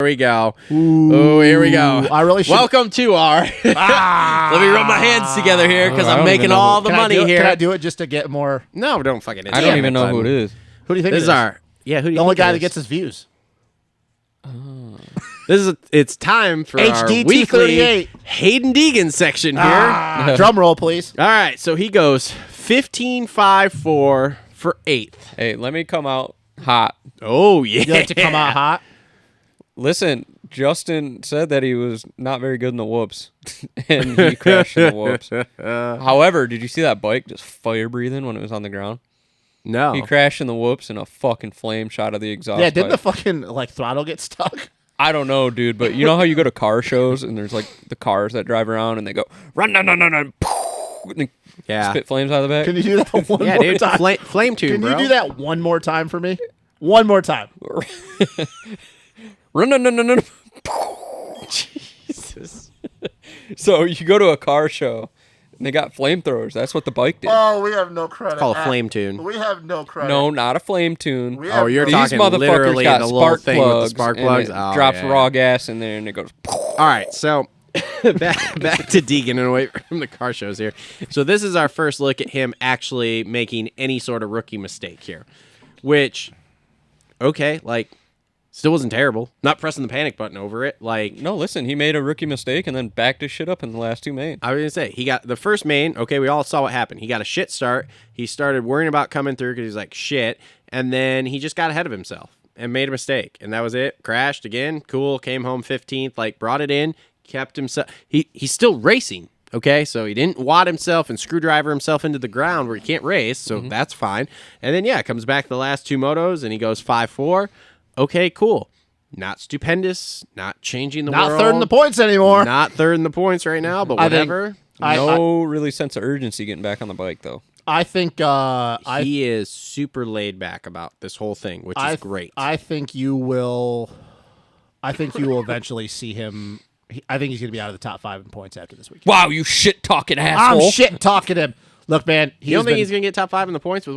Here we go. Oh, here we go. I really should. Welcome to our. Let me rub my hands together here because I'm making all the money here. Can I do it just to get more? No, don't fucking. I don't even know who it is. Who do you think This it is our. Yeah, who do you the only think guy it that is? gets his views? It's time for our HD weekly 238. Haiden Deegan section here. Drum roll, please. All right, so he goes 15-5-4 for 8th. Hey, let me come out hot. Oh yeah, You like to come out hot? Listen, Justin said that he was not very good in the whoops, and he crashed in the whoops. However, did you see that bike just fire breathing when it was on the ground? No, He crashed in the whoops and a fucking flame shot of the exhaust Yeah, didn't the pipe. fucking throttle get stuck? I don't know, dude, but you know how you go to car shows and there's like the cars that drive around and they go run, run, run, run, run, and they yeah, spit flames out of the back. Can you do that one yeah, more dude, time? flame tune, Can bro. you do that one more time for me? One more time. Run, run, run, run, run. Jesus. So you go to a car show and they got flamethrowers. That's what the bike did. Oh, we have no credit. Call a flame tune. We have no credit. No, not a flame tune. We Oh, you're These talking motherfuckers literally got the little spark thing with the plugs. spark and plugs. it Oh, drops yeah. raw gas in there and it goes. All right, so back to Deegan and away from the car shows here. So this is our first look at him actually making any sort of rookie mistake here, which, okay, like, still wasn't terrible. Not pressing the panic button over it. Like, No, listen, he made a rookie mistake and then backed his shit up in the last two mains. I was gonna say, he got the first main. Okay, we all saw what happened. He got a shit start. He started worrying about coming through because he's like shit, and then he just got ahead of himself and made a mistake, and that was it. Crashed again. Cool. Came home 15th. Like, brought it in. Kept himself. He's still racing. Okay, so he didn't wad himself and screwdriver himself into the ground where he can't race. So that's fine. And then comes back the last two motos and he goes 5-4. Okay, cool. Not stupendous. Not changing the world. Not third in the points anymore. Not third in the points right now, but I think- whatever. No really sense of urgency getting back on the bike, though. I think He is super laid back about this whole thing, which is great. I think you will. I think you will eventually see him. I think he's going to be out of the top 5 in points after this weekend. Wow, you shit talking asshole. I'm shit talking him. Look, man. you don't think he's going to get top 5 in the points with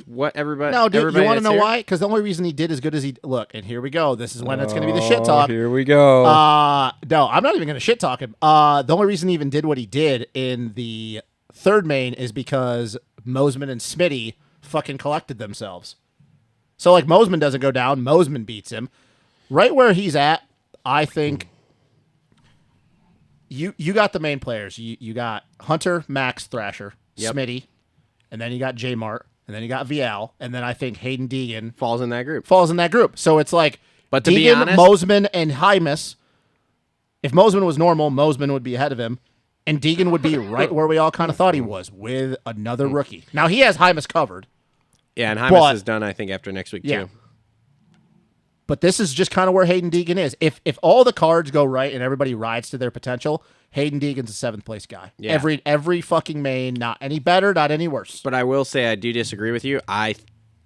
what everybody? No, dude. everybody You want to that's know here? why? Because the only reason he did as good as he look, and here we go. This is when it's going to be the shit talk. Here we go. No, I'm not even going to shit talk him. The only reason he even did what he did in the third main is because Mosman and Smitty fucking collected themselves. So, like, Mosman doesn't go down. Mosman beats him. Right where he's at, I think you got the main players. You got Hunter, Max, Thrasher, Yep. Smitty, and then you got J-Mart, and then you got Vial, and then I think Haiden Deegan Falls in that group. falls in that group. So it's like But to be Deegan, honest- Mosman, and Hymus. If Mosman was normal, Mosman would be ahead of him, and Deegan would be right where we all kind of thought he was with another rookie. Now he has Hymus covered, Yeah, and Hymus But- is done, I think, after next week Yeah. too. but this is just kind of where Haiden Deegan is. If all the cards go right and everybody rides to their potential, Haiden Deegan's a 7th place guy. Yeah. Every fucking main, not any better, not any worse. But I will say I do disagree with you. I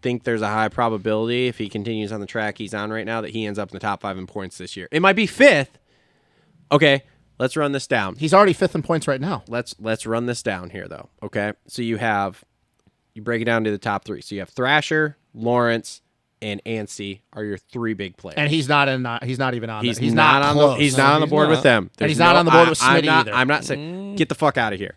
think there's a high probability if he continues on the track he's on right now that he ends up in the top 5 in points this year. It might be 5th. Okay, let's run this down. He's already 5th in points right now. Let's run this down here though. Okay, so you break it down to the top 3. So you have Thrasher, Lawrence, and Anstey are your 3 big players. And he's not in. He's not even on. He's there. He's not not on close. the. He's not on the he's board not. with them. And he's not on the board with Smitty either. I'm not saying get the fuck out of here.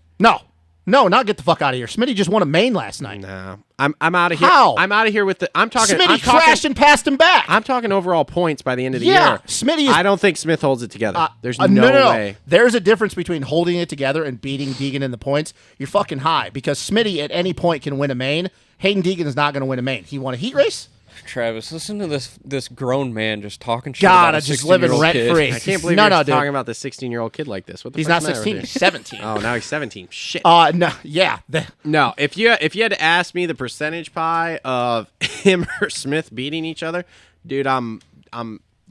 No, not get the fuck out of here. Smitty just won a main last night. No, I'm out of here. How? I'm out of here with the. I'm talking. Smitty I'm crashed talking, and passed him back. I'm talking overall points by the end of the Yeah, year. Smitty is- I don't think Smith holds it together. There's no no. way. There's a difference between holding it together and beating Deegan in the points. You're fucking high because Smitty at any point can win a main. Hayden Deegan is not going to win a main. He won a heat race. Travis, listen to this grown man just talking shit God, about a I just living 16-year-old kid. rent-free. I can't believe No, you're no, dude. talking about this 16-year-old kid like this. What the He's fuck's not the matter 16. with He's you? 17. Oh, now he's 17. Shit. No, yeah. No, if you had to ask me the percentage pie of him or Smith beating each other, dude, I'm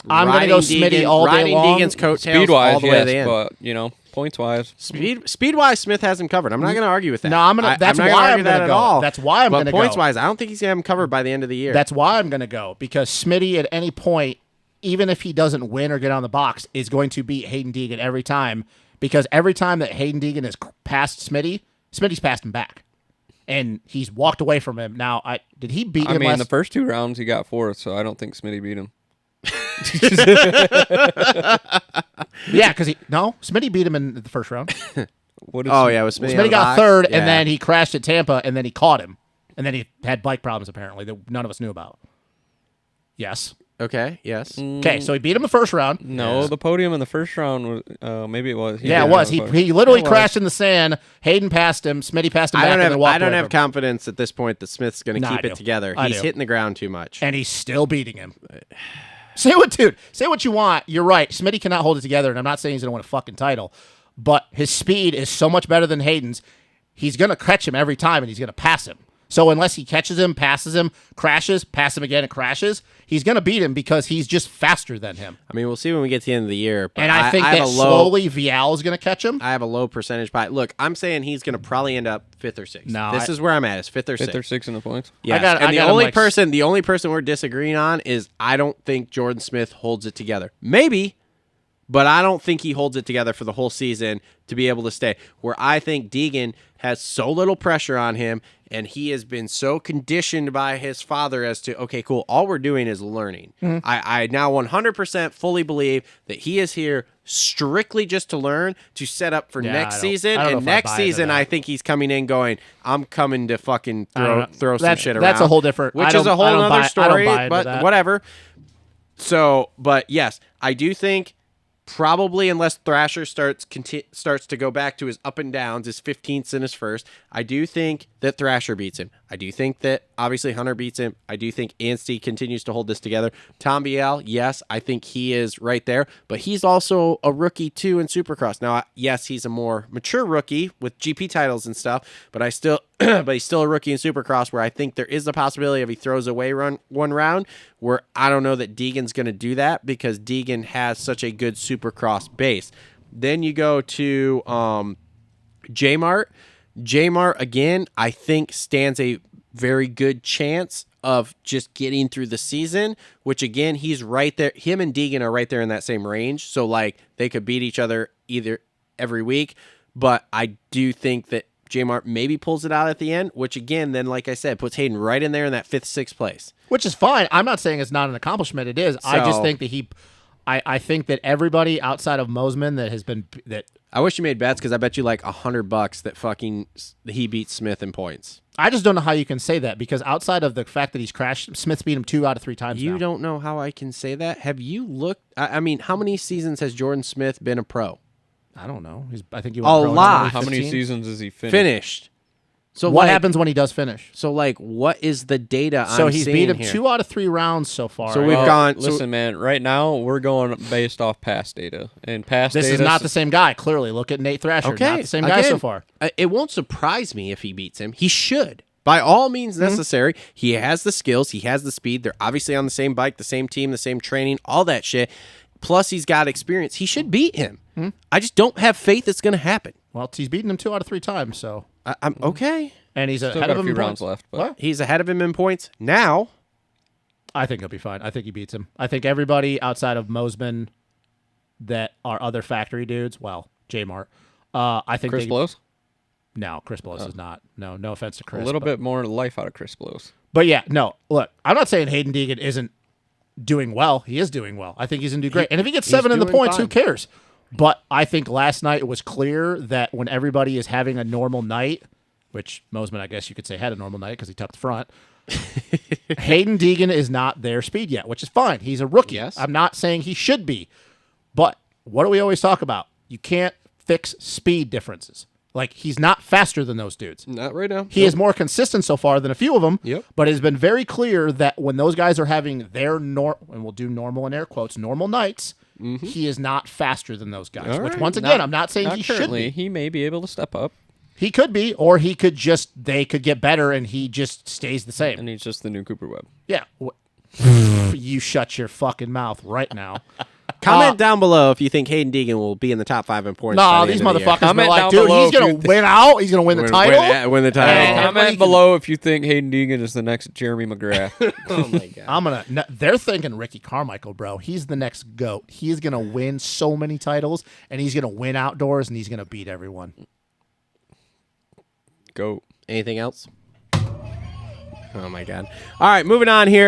gonna go Smitty Deegan, all day riding long. Deegan's coattails Speed all wise, the way to yes, the end. but points wise, Speed wise, Smith has him covered. I'm not going to argue with that. No, I'm gonna. That's I'm not why gonna I'm argue that gonna at go. all. That's why I'm but gonna go. points wise, I don't think he's going to have him covered by the end of the year. That's why I'm going to go because Smitty at any point, even if he doesn't win or get on the box, is going to beat Haiden Deegan every time because every time that Haiden Deegan has passed Smitty, Smitty's passed him back. And he's walked away from him. Now, did he beat him I mean, last? the first 2 rounds he got 4th, so I don't think Smitty beat him. Yeah, because Smitty beat him in the first round. What is Oh yeah, it was Smitty. Smitty got third, Yeah. and then he crashed at Tampa, and then he caught him, and then he had bike problems apparently that none of us knew about. Yes. Okay. Yes. Okay, so he beat him the first round. No, the podium in the first round was maybe it was. Yeah, it was. He literally crashed in the sand. Hayden passed him. Smitty passed him back. And then walked I don't away have from him. confidence at this point that Smith's going to Nah, keep I it do. together. I He's do. hitting the ground too much. And he's still beating him. Say what you want. You're right. Smitty cannot hold it together, and I'm not saying he's going to win a fucking title, but his speed is so much better than Hayden's. He's going to catch him every time, and he's going to pass him. So unless he catches him, passes him, crashes, pass him again, and crashes, he's going to beat him because he's just faster than him. I mean, we'll see when we get to the end of the year. But And I think have that a low, slowly Vial is going to catch him. I have a low percentage pie. Look, I'm saying he's going to probably end up 5th or 6th. No, This is where I'm at. Is 5th or 6th. fifth or sixth in the points. Yes. I And the got him only like person we're disagreeing on is I don't think Jordan Smith holds it together. Maybe, but I don't think he holds it together for the whole season to be able to stay. Where I think Deegan has so little pressure on him, and he has been so conditioned by his father as to, okay, cool, all we're doing is learning. Mm-hmm. I now 100% fully believe that he is here strictly just to learn, to set up for Yeah, next I don't season. know if And I next buy into season, that. I think he's coming in going, I'm coming to fucking I don't know. throw some That's- shit around. that's a whole different- Which I is don't- a whole I don't other buy- I don't story, buy into but that. whatever. So, but yes, I do think probably unless Thrasher starts to go back to his up and downs, his 15th and his first, I do think that Thrasher beats him. I do think that obviously Hunter beats him. I do think Anstey continues to hold this together. Tom Biel, yes, I think he is right there, but he's also a rookie too in Supercross. Now, yes, he's a more mature rookie with GP titles and stuff, but but he's still a rookie in Supercross where I think there is the possibility of he throws away one round where I don't know that Deegan's going to do that because Deegan has such a good Supercross base. Then you go to J-Mart. J-Mart, again, I think stands a very good chance of just getting through the season, which, again, he's right there. Him and Deegan are right there in that same range. So, like, they could beat each other either every week. But I do think that J-Mart maybe pulls it out at the end, which, again, then, like I said, puts Haiden right in there in that 5th, 6th place. Which is fine. I'm not saying it's not an accomplishment. It is. I just So- think that I think that everybody outside of Mosman that I wish you made bets because I bet you like $100 that fucking he beats Smith in points. I just don't know how you can say that because outside of the fact that he's crashed, Smith's beat him 2 out of 3 times. You now. don't know how I can say that? Have you looked? I mean, how many seasons has Jordan Smith been a pro? I don't know. I think he A went pro in lot. How many 2015. seasons has he finished? Finished. So What like, happens when he does finish? So like, what is the data? So I'm he's seeing beat him here? 2 out of 3 rounds so far. So we've Well, gone. so- Listen, man. Right now, we're going based off past data, and past This data. is not the same guy. Clearly, look at Nate Thrasher. okay, Not the same guy so again, far. It won't surprise me if he beats him. He should. By all means necessary. He has the skills. He has the speed. They're obviously on the same bike, the same team, the same training, all that shit. Plus, he's got experience. He should beat him. I just don't have faith it's going to happen. Well, he's beaten him 2 out of 3 times. So, I'm okay. and he's Still ahead got of a him few in rounds points. left. But What? He's ahead of him in points now. I think he'll be fine. I think he beats him. I think everybody outside of Mosman that are other factory dudes, well, J-Mart, I think Chris Blows? No, Chris Blows is not. No offense to Chris. A little but, bit more life out of Chris Blows. But yeah, no, look, I'm not saying Haiden Deegan isn't doing well. He is doing well. I think he's going to do great. And if he gets 7 in the doing points, who fine. cares? But I think last night it was clear that when everybody is having a normal night, which Mosman, I guess you could say, had a normal night because he tucked the front, Haiden Deegan is not their speed yet, which is fine. He's a rookie. Yes. I'm not saying he should be. But what do we always talk about? You can't fix speed differences. Like, he's not faster than those dudes. Not right now. He is more consistent so far than a few of them. Yep. But it has been very clear that when those guys are having their and we'll do normal in air quotes, normal nights, he is not faster than those guys. All which right. once again, I'm not saying Not he should currently. be. He may be able to step up, He could be, or he could they could get better and he just stays the same. and he's just the new Cooper Webb. Yeah. You shut your fucking mouth right now. Comment down below if you think Haiden Deegan will be in the top 5 in points. by No, the these end of the year. motherfuckers be Comment like, down dude, below he's if you going to win out. He's going to win the title. Win the title. And everybody Comment can- below if you think Haiden Deegan is the next Jeremy McGrath. Oh my god. I'm gonna. No, they're thinking Ricky Carmichael, bro. He's the next GOAT. He's gonna win so many titles, and he's gonna win outdoors, and he's gonna beat everyone. Go. Anything else? Oh my god. All right, moving on here.